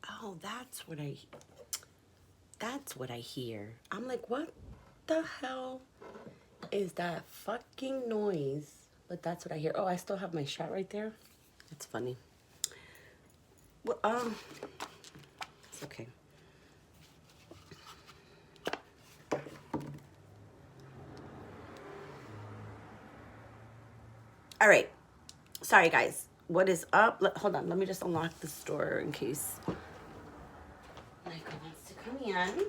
Oh, that's what I hear. I'm like, what the hell is that fucking noise? But that's what I hear. Oh, I still have my shot right there. That's funny. Well, it's okay. All right. Sorry, guys. What is up? Hold on. Let me just unlock this door in case Michael wants to come in.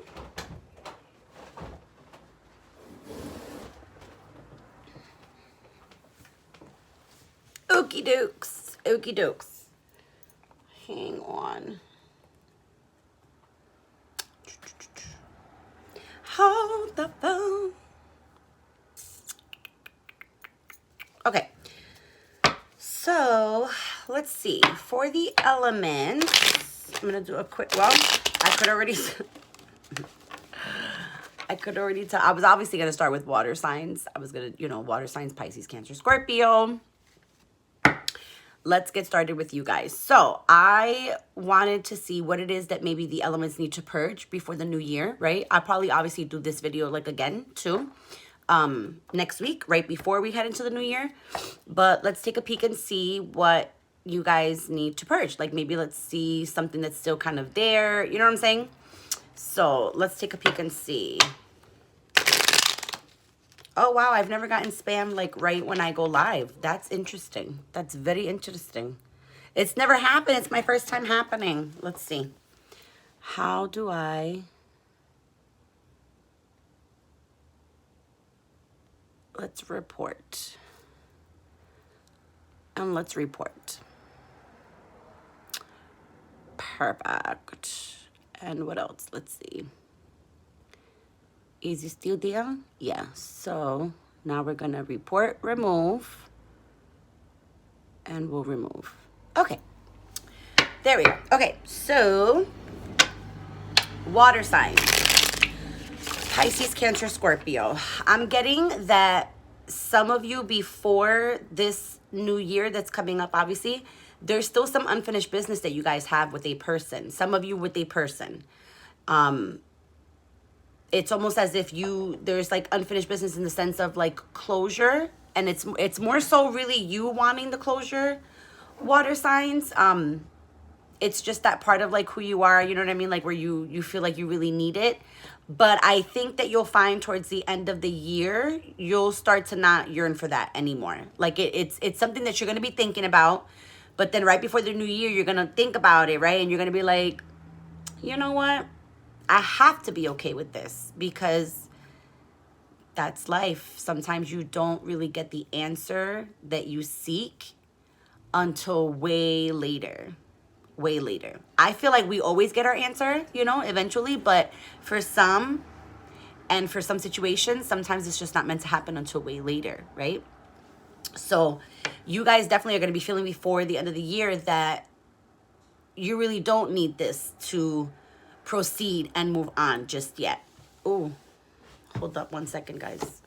Okie dokes. Okie dokes. Hang on. Hold the phone. Okay. So, let's see. For the elements, I'm going to do a quick, well, I could already tell. I was obviously going to start with water signs. I was going to, water signs, Pisces, Cancer, Scorpio. Let's get started with you guys. So I wanted to see what it is that maybe the elements need to purge before the new year, right? I'll probably obviously do this video like again too next week, right before we head into the new year. But let's take a peek and see what you guys need to purge. Like maybe let's see something that's still kind of there. You know what I'm saying? So let's take a peek and see. Oh, wow. I've never gotten spam like right when I go live. That's interesting. That's very interesting. It's never happened. It's my first time happening. Let's see. How do I... Let's report. And let's report. Perfect. And what else? Let's see. Is it still there? Yeah. So now we're going to report, remove, and we'll remove. Okay. There we go. Okay. So water signs. Pisces, Cancer, Scorpio. I'm getting that some of you before this new year that's coming up, obviously, there's still some unfinished business that you guys have with a person. Some of you with a person. It's almost as if there's like unfinished business in the sense of like closure, and it's more so really you wanting the closure, water signs. It's just that part of like who you are, you know what I mean? Like where you feel like you really need it. But I think that you'll find towards the end of the year, you'll start to not yearn for that anymore. Like it's something that you're going to be thinking about, but then right before the new year, you're going to think about it, right? And you're going to be like, you know what? I have to be okay with this because that's life. Sometimes you don't really get the answer that you seek until way later. Way later. I feel like we always get our answer, eventually, but for some and for some situations, sometimes it's just not meant to happen until way later, right? So you guys definitely are going to be feeling before the end of the year that you really don't need this to proceed and move on just yet. Oh, hold up 1 second, guys.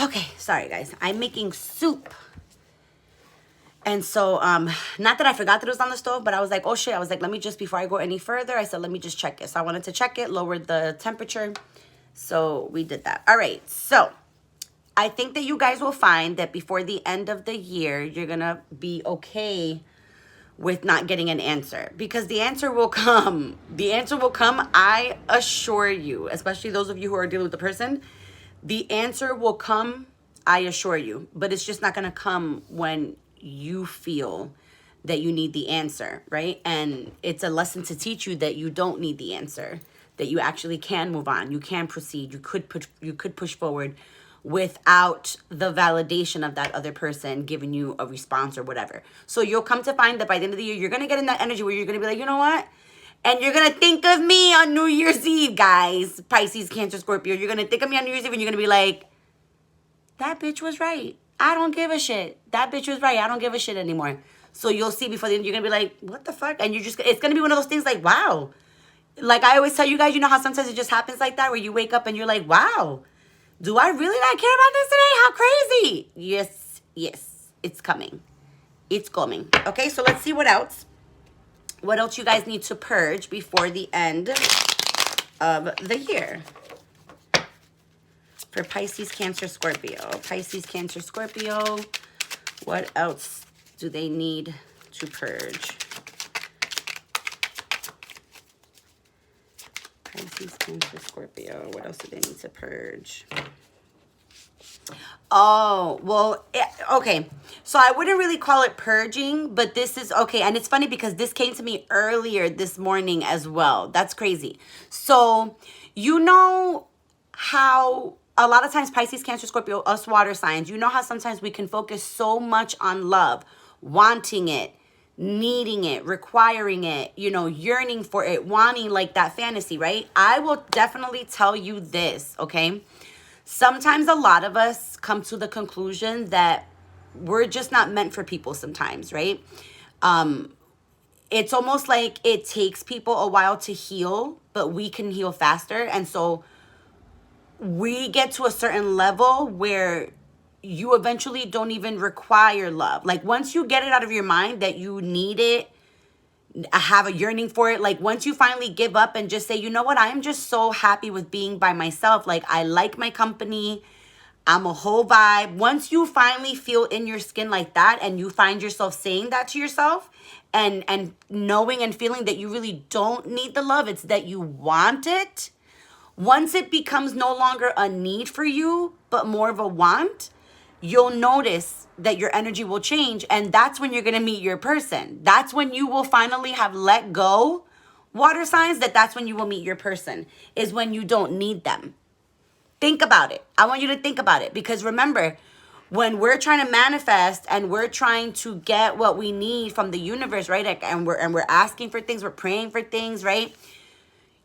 Okay, sorry guys. I'm making soup. And so, not that I forgot that it was on the stove, but I was like, oh shit. I was like, let me just, before I go any further, I said, let me just check it. So I wanted to check it, lower the temperature. So we did that. All right. So I think that you guys will find that before the end of the year, you're going to be okay with not getting an answer, because the answer will come. The answer will come. I assure you, especially those of you who are dealing with the person, the answer will come. I assure you, but it's just not going to come when you feel that you need the answer, right? And it's a lesson to teach you that you don't need the answer, that you actually can move on. You can proceed. You could push forward without the validation of that other person giving you a response or whatever. So you'll come to find that by the end of the year, you're going to get in that energy where you're going to be like, you know what? And you're going to think of me on New Year's Eve, guys. Pisces, Cancer, Scorpio. You're going to think of me on New Year's Eve and you're going to be like, that bitch was right. I don't give a shit. That bitch was right. I don't give a shit anymore. So you'll see before the end, you're going to be like, what the fuck? And it's going to be one of those things like, wow. Like I always tell you guys, you know how sometimes it just happens like that where you wake up and you're like, wow, do I really not care about this today? How crazy. Yes, yes, it's coming. It's coming. Okay, so let's see what else. What else you guys need to purge before the end of the year. For Pisces, Cancer, Scorpio. Pisces, Cancer, Scorpio. What else do they need to purge? Pisces, Cancer, Scorpio. What else do they need to purge? Oh, well, okay. So I wouldn't really call it purging, but this is, okay. And it's funny because this came to me earlier this morning as well. That's crazy. So, you know how a lot of times Pisces, Cancer, Scorpio, us water signs, you know how sometimes we can focus so much on love, wanting it, needing it, requiring it, you know, yearning for it, wanting like that fantasy, right? I will definitely tell you this, okay? Sometimes a lot of us come to the conclusion that we're just not meant for people sometimes, right? It's almost like it takes people a while to heal, but we can heal faster. And so we get to a certain level where you eventually don't even require love. Like once you get it out of your mind that you need it, have a yearning for it, like once you finally give up and just say, you know what, I am just so happy with being by myself. Like I like my company. I'm a whole vibe. Once you finally feel in your skin like that and you find yourself saying that to yourself and knowing and feeling that you really don't need the love, it's that you want it. Once it becomes no longer a need for you, but more of a want, you'll notice that your energy will change. And that's when you're going to meet your person. That's when you will finally have let go, water signs, that's when you will meet your person, is when you don't need them. Think about it. I want you to think about it. Because remember, when we're trying to manifest and we're trying to get what we need from the universe, right? And we're asking for things, we're praying for things, right?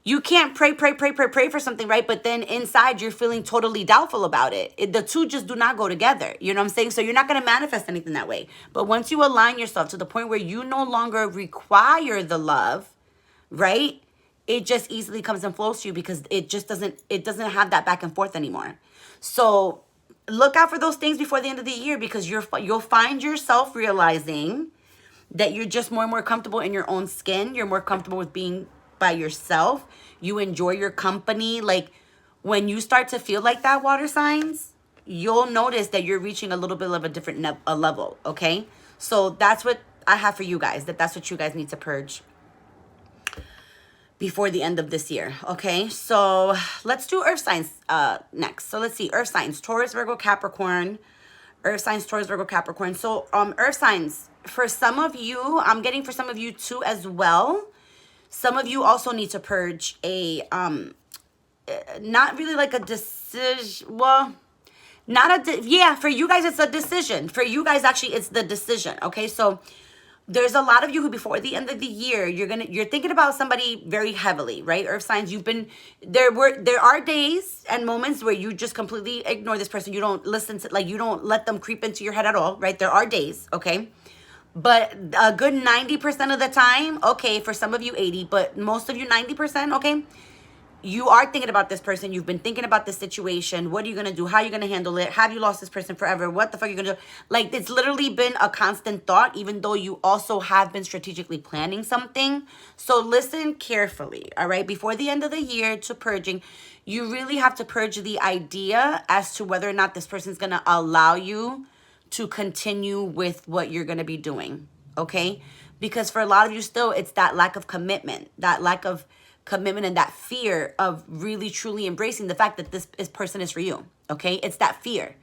You can't pray for something, right? But then inside you're feeling totally doubtful about it. The two just do not go together. You know what I'm saying? So you're not going to manifest anything that way. But once you align yourself to the point where you no longer require the love, right? It just easily comes and flows to you because it doesn't have that back and forth anymore. So look out for those things before the end of the year because you'll find yourself realizing that you're just more and more comfortable in your own skin. You're more comfortable with being by yourself. You enjoy your company. Like when you start to feel like that, water signs, you'll notice that you're reaching a little bit of a different level. Okay, so that's what I have for you guys. That's what you guys need to purge before the end of this year. Okay, so let's do earth signs next. So let's see, earth signs: Taurus, Virgo, Capricorn. Earth signs, Taurus, Virgo, Capricorn. So earth signs, for some of you, I'm getting for some of you too as well. Some of you also need to purge a, not really like a decision, well, yeah, for you guys, it's a decision. For you guys, actually, it's the decision, okay? So there's a lot of you who before the end of the year, you're thinking about somebody very heavily, right? Earth signs, there are days and moments where you just completely ignore this person. You don't listen to, like, you don't let them creep into your head at all, right? There are days, okay? But a good 90% of the time, okay, for some of you 80, but most of you 90%, okay, you are thinking about this person. You've been thinking about this situation. What are you going to do? How are you going to handle it? Have you lost this person forever? What the fuck are you going to do? Like, it's literally been a constant thought, even though you also have been strategically planning something. So listen carefully, all right? Before the end of the year to purging, you really have to purge the idea as to whether or not this person's going to allow you to continue with what you're going to be doing, okay? Because for a lot of you still, it's that lack of commitment, and that fear of really, truly embracing the fact that this person is for you, okay? It's that fear.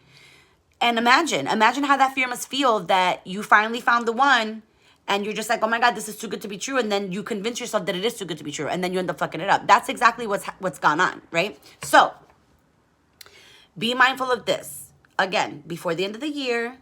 And imagine how that fear must feel that you finally found the one and you're just like, oh my God, this is too good to be true. And then you convince yourself that it is too good to be true. And then you end up fucking it up. That's exactly what's gone on, right? So be mindful of this. Again, before the end of the year,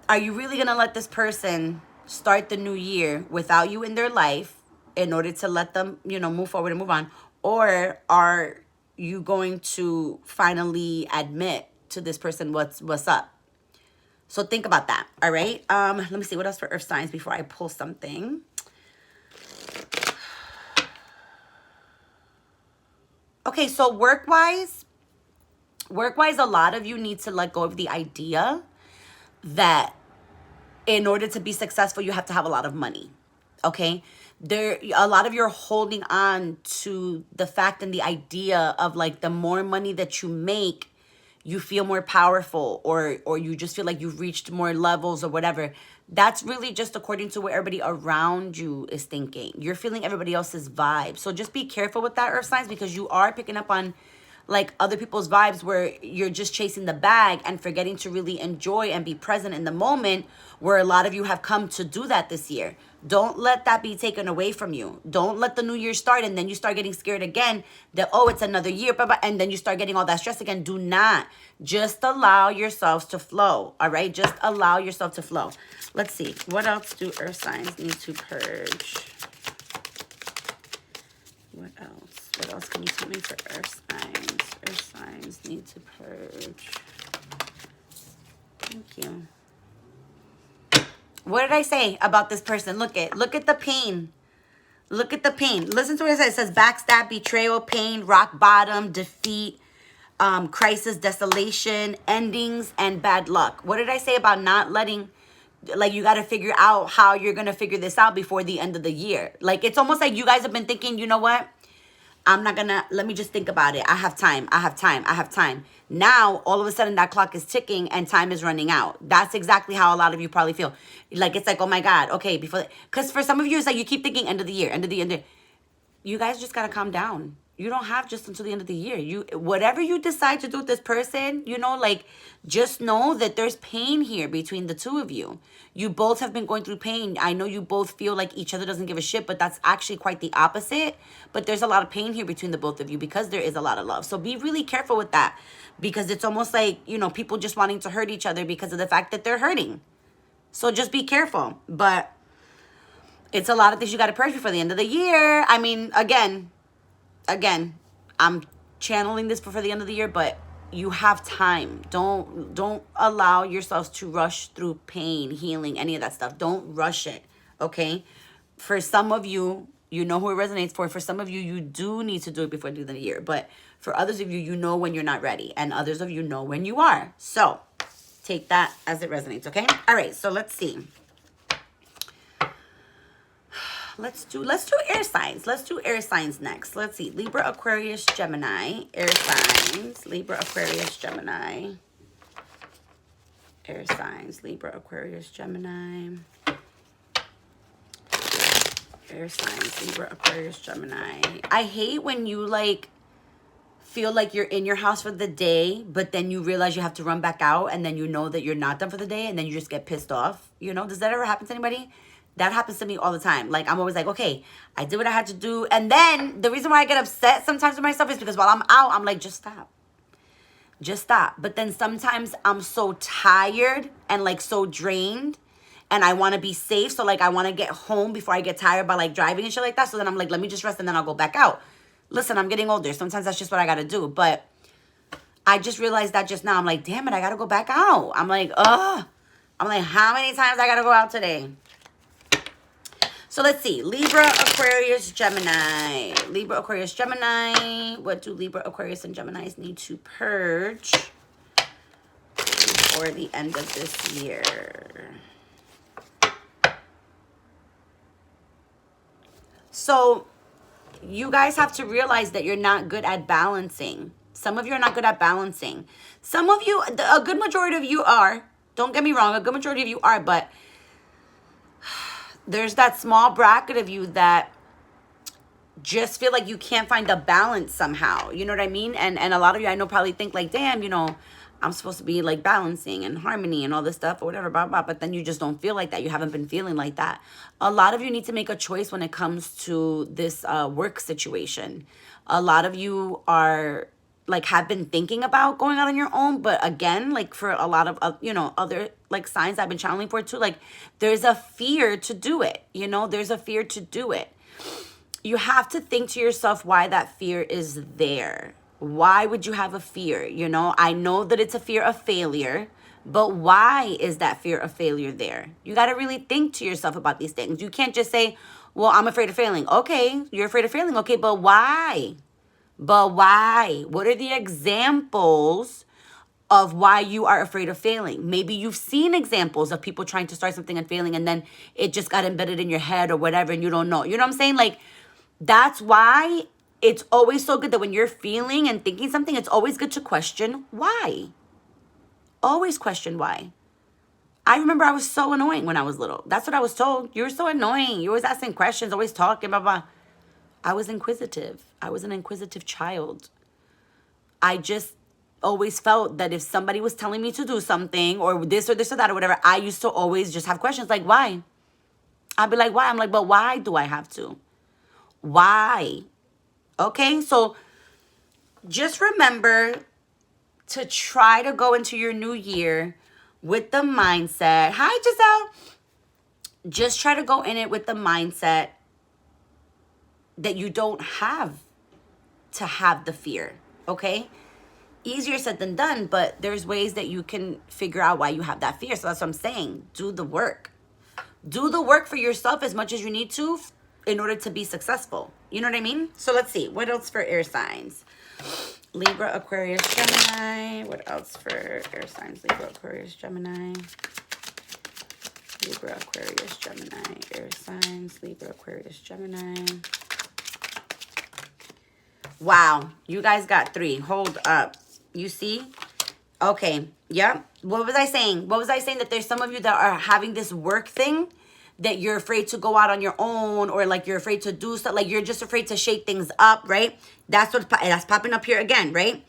are you really going to let this person start the new year without you in their life in order to let them, move forward and move on? Or are you going to finally admit to this person what's up? So think about that. All right. Let me see what else for earth signs before I pull something. Okay, so work-wise, a lot of you need to let go of the idea that in order to be successful, you have to have a lot of money. Okay? A lot of you are holding on to the fact and the idea of like the more money that you make, you feel more powerful, or you just feel like you've reached more levels or whatever. That's really just according to what everybody around you is thinking. You're feeling everybody else's vibe. So just be careful with that, earth signs, because you are picking up on like other people's vibes where you're just chasing the bag and forgetting to really enjoy and be present in the moment, where a lot of you have come to do that this year. Don't let that be taken away from you. Don't let the new year start and then you start getting scared again that, oh, it's another year, and then you start getting all that stress again. Do not. Just allow yourselves to flow, all right? Just allow yourself to flow. Let's see. What else do earth signs need to purge? What else? What else can you tell me for earth signs? Earth signs need to purge. Thank you. What did I say about this person? Look at the pain. Look at the pain. Listen to what it says. It says backstab, betrayal, pain, rock bottom, defeat, crisis, desolation, endings, and bad luck. What did I say about not letting, like, you got to figure out how you're going to figure this out before the end of the year? Like, it's almost like you guys have been thinking, you know what? I'm not gonna, let me just think about it. I have time. Now, all of a sudden, that clock is ticking and time is running out. That's exactly how a lot of you probably feel. Like, it's like, oh my God, okay, because for some of you, it's like you keep thinking end of the year. You guys just gotta calm down. You don't have just until the end of the year. Whatever you decide to do with this person, like, just know that there's pain here between the two of you. You both have been going through pain. I know you both feel like each other doesn't give a shit, but that's actually quite the opposite. But there's a lot of pain here between the both of you because there is a lot of love. So be really careful with that, because it's almost like, people just wanting to hurt each other because of the fact that they're hurting. So just be careful. But it's a lot of things you got to purge before the end of the year. I mean, again, I'm channeling this before the end of the year, but you have time. Don't allow yourselves to rush through pain, healing, any of that stuff. Don't rush it, okay? For some of you, you know who it resonates for. For some of you, you do need to do it before the end of the year. But for others of you, you know when you're not ready. And others of you know when you are. So take that as it resonates, okay? All right, so let's see. Let's do air signs. Let's do air signs next. Let's see. Libra, Aquarius, Gemini. Air signs. Libra, Aquarius, Gemini. Air signs. Libra, Aquarius, Gemini. Air signs. Libra, Aquarius, Gemini. I hate when you feel like you're in your house for the day, but then you realize you have to run back out, and then you know that you're not done for the day, and then you just get pissed off. Does that ever happen to anybody? That happens to me all the time. Like, I'm always like, okay, I did what I had to do. And then the reason why I get upset sometimes with myself is because while I'm out, I'm like, just stop. Just stop. But then sometimes I'm so tired and so drained, and I want to be safe. So I want to get home before I get tired by driving and shit like that. So then I'm like, let me just rest and then I'll go back out. Listen, I'm getting older. Sometimes that's just what I got to do. But I just realized that just now. I'm like, damn it, I got to go back out. I'm like, ugh. I'm like, how many times I got to go out today? So let's see. Libra, Aquarius, Gemini. Libra, Aquarius, Gemini. What do Libra, Aquarius, and Geminis need to purge before the end of this year? So you guys have to realize that you're not good at balancing. Some of you are not good at balancing. Some of you, a good majority of you are. Don't get me wrong. A good majority of you are, but there's that small bracket of you that just feel like you can't find a balance somehow. You know what I mean? And a lot of you I know probably think damn, I'm supposed to be balancing and harmony and all this stuff or whatever, blah, blah. But then you just don't feel like that. You haven't been feeling like that. A lot of you need to make a choice when it comes to this work situation. A lot of you are have been thinking about going out on your own, but again, for a lot of other signs I've been channeling for too, there's a fear to do it. There's a fear to do it. You have to think to yourself why that fear is there. Why would you have a fear? You know, I know that it's a fear of failure, but why is that fear of failure there? You got to really think to yourself about these things. You can't just say, well, I'm afraid of failing. Okay, you're afraid of failing. Okay, but why? But why? What are the examples of why you are afraid of failing? Maybe you've seen examples of people trying to start something and failing, and then it just got embedded in your head or whatever, and you don't know. You know what I'm saying? Like, that's why it's always so good that when you're feeling and thinking something, it's always good to question why. Always question why. I remember I was so annoying when I was little. That's what I was told. You were so annoying. You always asking questions, always talking, blah, blah. I was inquisitive. I was an inquisitive child. I just always felt that if somebody was telling me to do something or this or that or whatever, I used to always just have questions like, why? I'd be like, why? I'm like, but why do I have to? Why? Okay, so just remember to try to go into your new year with the mindset. Hi, Giselle. Just try to go in it with the mindset that you don't have to have the fear, okay? Easier said than done, but there's ways that you can figure out why you have that fear. So that's what I'm saying. Do the work. Do the work for yourself as much as you need to in order to be successful. You know what I mean? So let's see. What else for air signs? Libra, Aquarius, Gemini. What else for air signs? Libra, Aquarius, Gemini. Libra, Aquarius, Gemini. Air signs. Libra, Aquarius, Gemini. Wow. You guys got 3. Hold up. You see? Okay. Yep. What was I saying? What was I saying? That there's some of you that are having this work thing that you're afraid to go out on your own, or like you're afraid to do stuff, like you're just afraid to shake things up, right? That's popping up here again, right?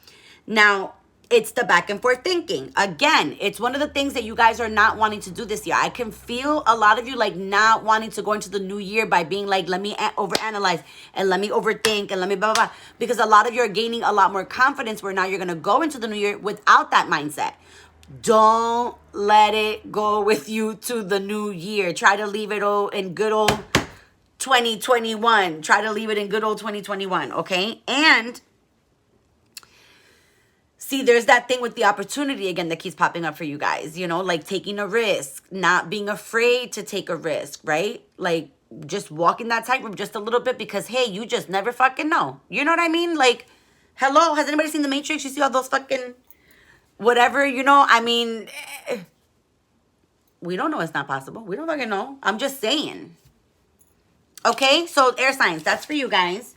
Now, it's the back and forth thinking. Again, it's one of the things that you guys are not wanting to do this year. I can feel a lot of you like not wanting to go into the new year by being like, let me overanalyze and let me overthink and let me blah, blah, blah. Because a lot of you are gaining a lot more confidence where now you're going to go into the new year without that mindset. Don't let it go with you to the new year. Try to leave it all in good old 2021. Try to leave it in good old 2021, okay? And see, there's that thing with the opportunity again that keeps popping up for you guys, you know, like taking a risk, not being afraid to take a risk, right? Like just walking that tightrope just a little bit because, hey, you just never fucking know. You know what I mean? Like, hello, has anybody seen The Matrix? You see all those fucking whatever, you know? I mean, we don't know it's not possible. We don't fucking know. I'm just saying. Okay, so air signs, that's for you guys.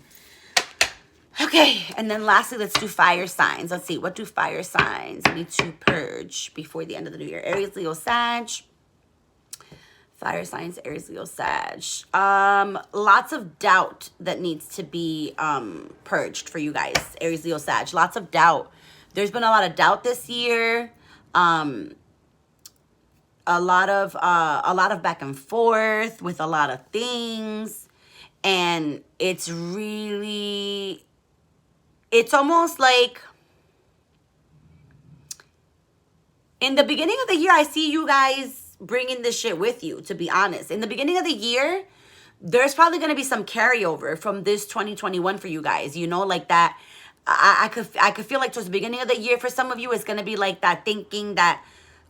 Okay, and then lastly, let's do fire signs. Let's see, what do fire signs need to purge before the end of the new year? Aries, Leo, Sag. Fire signs, Aries, Leo, Sag. Lots of doubt that needs to be purged for you guys. Aries, Leo, Sag. Lots of doubt. There's been a lot of doubt this year. A lot of back and forth with a lot of things, and it's really. It's almost like in the beginning of the year, I see you guys bringing this shit with you, to be honest. In the beginning of the year, there's probably going to be some carryover from this 2021 for you guys, you know, like that. I could feel like towards the beginning of the year for some of you, it's going to be like that thinking, that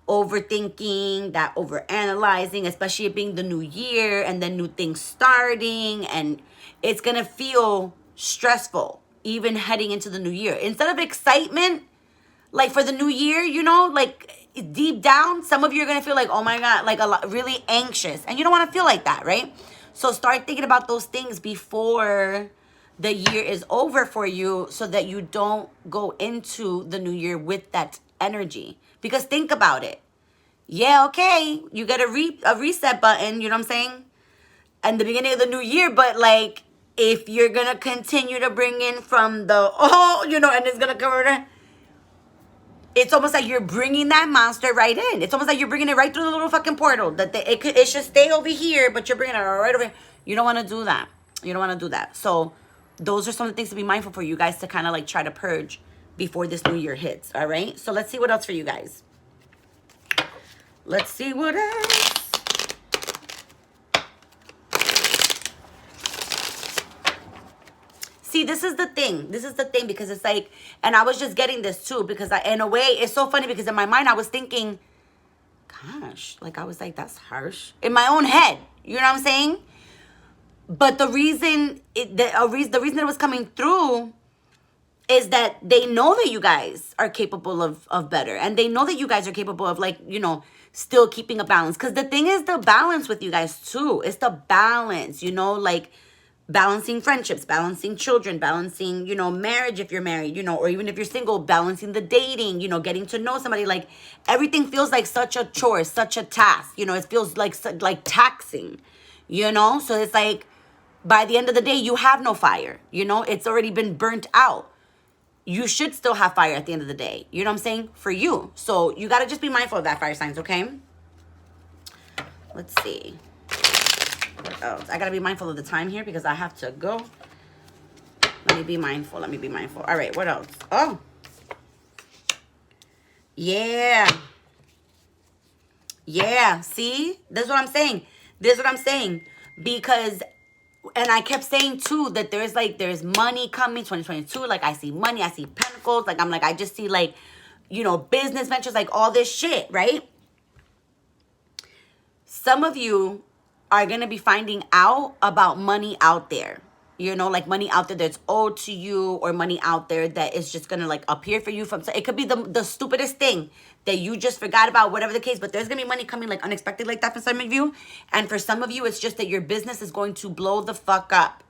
overthinking, that overanalyzing, especially it being the new year and then new things starting. And it's going to feel stressful. Even heading into the new year, instead of excitement, like for the new year, you know, like deep down, some of you are gonna feel like, oh my God, like a lot, really anxious, and you don't want to feel like that, right? So start thinking about those things before the year is over for you, so that you don't go into the new year with that energy. Because think about it, yeah, okay, you get a reset button, you know what I'm saying, and the beginning of the new year, but like, if you're going to continue to bring in from the, you know, and it's going to cover, it's almost like you're bringing that monster right in. It's almost like you're bringing it right through the little fucking portal. That it should stay over here, but you're bringing it right over here. You don't want to do that. You don't want to do that. So those are some of the things to be mindful for you guys to kind of like try to purge before this new year hits. All right. So let's see what else for you guys. Let's see what else. see, this is the thing. This is the thing, because it's like, and I was just getting this too, because in a way, it's so funny, because in my mind, I was thinking, gosh, like, I was like, that's harsh. In my own head. You know what I'm saying? But the reason the reason it was coming through is that they know that you guys are capable of better. And they know that you guys are capable of, like, you know, still keeping a balance. Because the thing is the balance with you guys too. It's the balance, you know, like balancing friendships, balancing children, balancing, you know, marriage if you're married, you know, or even if you're single, balancing the dating, you know, getting to know somebody. Like, everything feels like such a chore, such a task, you know, it feels like taxing, you know. So it's like, by the end of the day, you have no fire, you know, it's already been burnt out. You should still have fire at the end of the day. You know what I'm saying? For you. So you got to just be mindful of that, fire signs, okay? Let's see. What else? I got to be mindful of the time here because I have to go. Let me be mindful. Let me be mindful. All right, what else? Oh. Yeah. Yeah, see? This is what I'm saying. This is what I'm saying. Because... And I kept saying, too, that there's money coming, 2022. Like, I see money. I see pentacles. Like, I'm like, I just see, like, you know, business ventures, like, all this shit, right? Some of you are going to be finding out about money out there. You know, like money out there that's owed to you, or money out there that is just going to, like, appear for you from... It could be the stupidest thing that you just forgot about, whatever the case. But there's going to be money coming, like, unexpected like that for some of you. And for some of you, it's just that your business is going to blow the fuck up.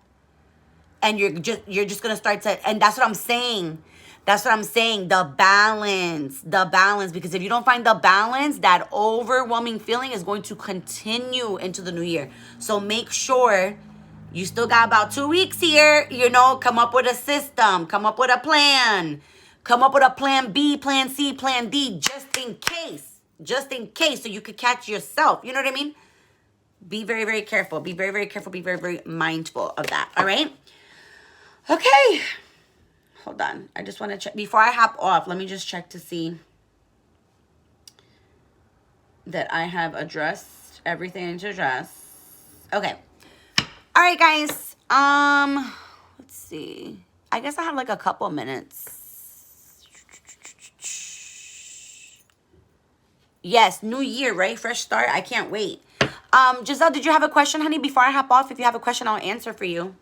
And you're just going to start to... And that's what I'm saying. That's what I'm saying. The balance. The balance. Because if you don't find the balance, that overwhelming feeling is going to continue into the new year. So make sure... You still got about 2 weeks here, you know, come up with a system, come up with a plan, come up with a plan B, plan C, plan D, just in case, so you could catch yourself. You know what I mean? Be very, very careful. Be very, very careful. Be very, very mindful of that. All right? Okay. Hold on. I just want to check. Before I hop off, let me just check to see that I have addressed everything to address. Okay. All right, guys. Let's see. I guess I have like a couple minutes. Yes, new year, right? Fresh start. I can't wait. Giselle, did you have a question, honey? Before I hop off, if you have a question, I'll answer for you.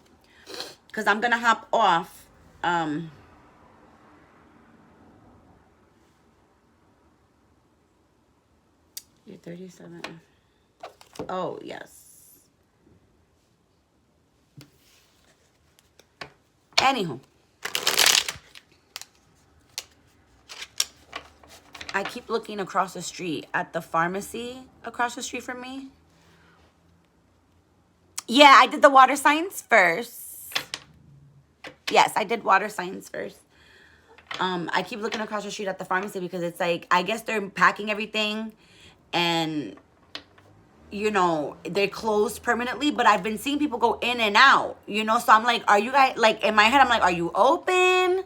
Because I'm going to hop off. You're 37. Oh, yes. Anywho, I keep looking across the street at the pharmacy across the street from me. Yeah, I did the water signs first. Yes, I did water signs first. I keep looking across the street at the pharmacy because it's like, I guess they're packing everything and... You know, they're closed permanently, but I've been seeing people go in and out, you know? So I'm like, are you guys, like, in my head, I'm like, are you open?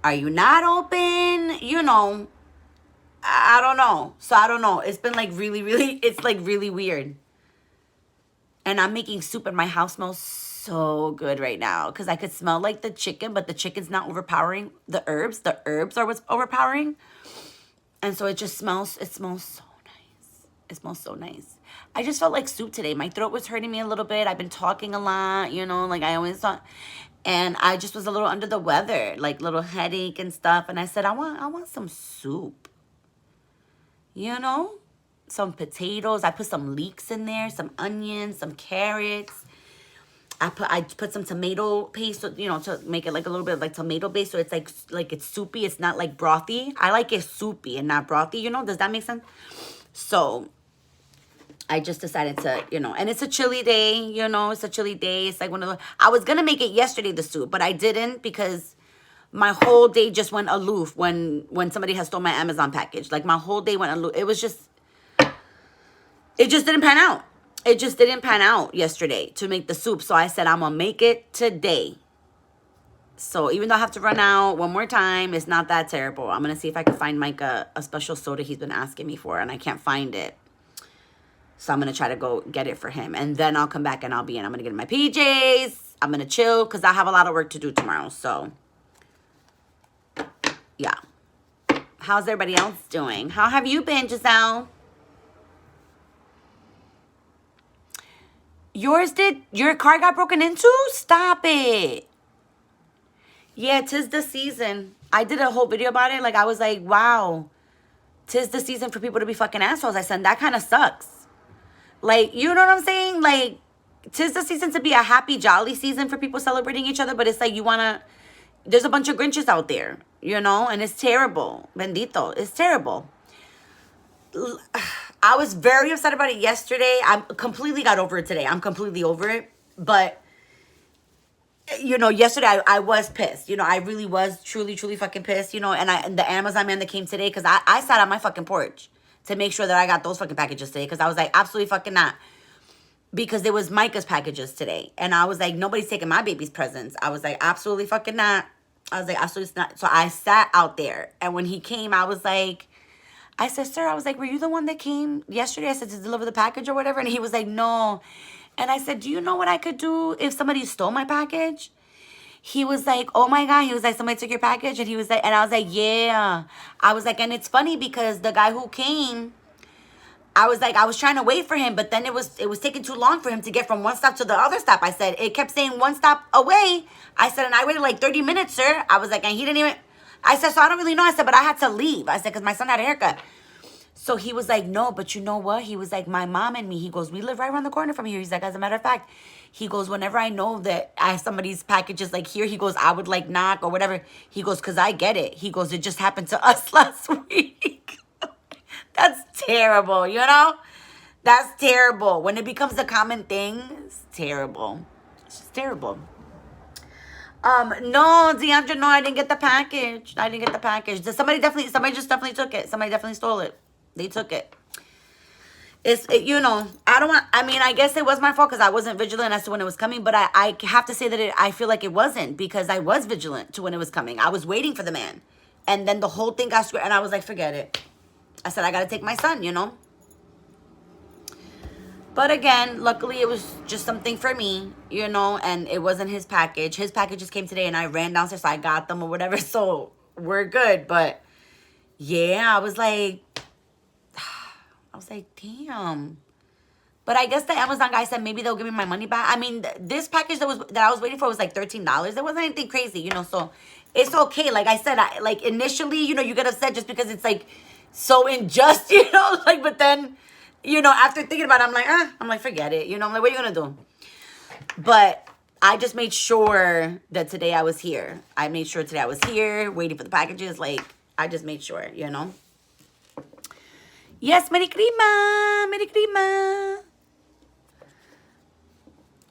Are you not open? You know, I don't know. So I don't know. It's been like it's like really weird. And I'm making soup and my house smells so good right now because I could smell like the chicken, but the chicken's not overpowering the herbs. The herbs are what's overpowering. And so it smells so nice. It smells so nice. I just felt like soup today. My throat was hurting me a little bit. I've been talking a lot, you know, like I always thought. And I just was a little under the weather, like little headache and stuff. And I said, I want some soup. You know, some potatoes. I put some leeks in there, some onions, some carrots. I put some tomato paste, you know, to make it like a little bit like tomato based. So it's like it's soupy. It's not like brothy. I like it soupy and not brothy, you know. Does that make sense? So I just decided to, you know, and it's a chilly day, you know, it's a chilly day. It's like one of the, I was going to make it yesterday, the soup, but I didn't because my whole day just went aloof when somebody has stole my Amazon package. Like my whole day went aloof. It just didn't pan out. It just didn't pan out yesterday to make the soup. So I said, I'm going to make it today. So even though I have to run out one more time, it's not that terrible. I'm going to see if I can find Mike a special soda he's been asking me for, and I can't find it. So I'm going to try to go get it for him. And then I'll come back and I'll be in. I'm going to get in my PJs. I'm going to chill because I have a lot of work to do tomorrow. So, yeah. How's everybody else doing? How have you been, Giselle? Your car got broken into? Stop it. Yeah, 'tis the season. I did a whole video about it. Like, I was like, wow. 'Tis the season for people to be fucking assholes. I said, that kind of sucks. Like, you know what I'm saying? Like, 'tis the season to be a happy, jolly season for people celebrating each other. But it's like, there's a bunch of Grinches out there, you know? And it's terrible. Bendito. It's terrible. I was very upset about it yesterday. I completely got over it today. I'm completely over it. But, you know, yesterday I was pissed. You know, I really was truly, truly fucking pissed. You know, and the Amazon man that came today, because I sat on my fucking porch to make sure that I got those fucking packages today. Because I was like, absolutely fucking not. Because there was Micah's packages today. And I was like, nobody's taking my baby's presents. I was like, absolutely fucking not. I was like, absolutely not. So I sat out there. And when he came, I said, sir, I was like, were you the one that came yesterday? I said, to deliver the package or whatever. And he was like, no. And I said, do you know what I could do if somebody stole my package? He was like, oh my God. He was like, somebody took your package? And he was like, and I was like, yeah. I was like, and it's funny because the guy who came, I was like, I was trying to wait for him, but then it was taking too long for him to get from one stop to the other stop. I said, it kept saying one stop away. I said, and I waited like 30 minutes, sir. I was like, and he didn't even, I said, so I don't really know. I said, but I had to leave. I said, because my son had a haircut. So he was like, no, but you know what? He was like, my mom and me, he goes, we live right around the corner from here. He's like, as a matter of fact, he goes, whenever I know that I have somebody's packages like here, he goes, I would like knock or whatever. He goes, because I get it. He goes, it just happened to us last week. That's terrible, you know? That's terrible. When it becomes a common thing, it's terrible. It's just terrible. No, Deandra, no, I didn't get the package. I didn't get the package. Somebody just definitely took it. Somebody definitely stole it. They took it. You know, I guess it was my fault because I wasn't vigilant as to when it was coming, but I have to say that I feel like it wasn't because I was vigilant to when it was coming. I was waiting for the man. And then the whole thing got screwed, and I was like, forget it. I said, I got to take my son, you know? But again, luckily it was just something for me, you know, and it wasn't his package. His packages came today and I ran downstairs, so I got them or whatever, so we're good. But yeah, I was like, damn. But I guess the Amazon guy said maybe they'll give me my money back. I mean, this package that I was waiting for was like $13. It wasn't anything crazy, you know, so it's okay. Like I said, like initially, you know, you get upset just because it's like so unjust, you know, like, but then, you know, after thinking about it, I'm like, forget it. You know, I'm like, what are you going to do? But I just made sure that today I was here. I made sure today I was here waiting for the packages. Like, I just made sure, you know. Yes, Merry Crima. Merry Crima.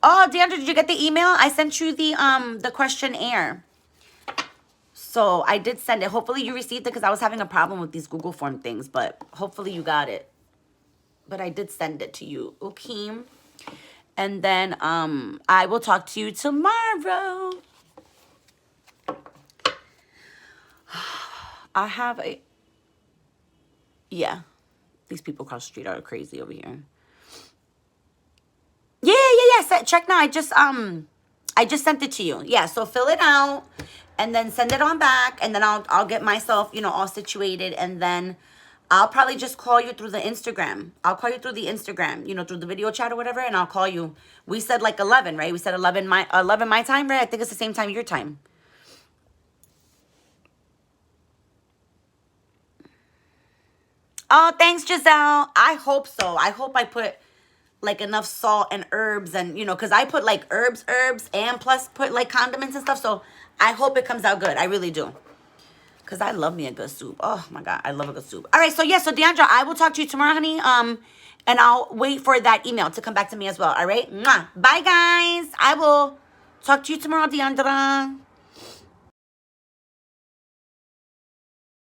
Oh, Deandra, did you get the email? I sent you the questionnaire. So I did send it. Hopefully you received it because I was having a problem with these Google form things. But hopefully you got it. But I did send it to you, okay? And then I will talk to you tomorrow. I have a... Yeah. These people across the street are crazy over here. Yeah. Check now. I just sent it to you. Yeah, so fill it out and then send it on back. And then I'll get myself, you know, all situated. And then I'll probably just call you through the Instagram. I'll call you through the Instagram, you know, through the video chat or whatever, and I'll call you. We said like 11, right? We said 11 my time, right? I think it's the same time your time. Oh, thanks, Giselle. I hope so. I hope I put like enough salt and herbs and, you know, because I put like herbs, and plus put like condiments and stuff. So I hope it comes out good. I really do. Because I love me a good soup. Oh, my God. I love a good soup. All right. So, yeah. So, Deandra, I will talk to you tomorrow, honey. And I'll wait for that email to come back to me as well. All right. Mwah. Bye, guys. I will talk to you tomorrow, Deandra.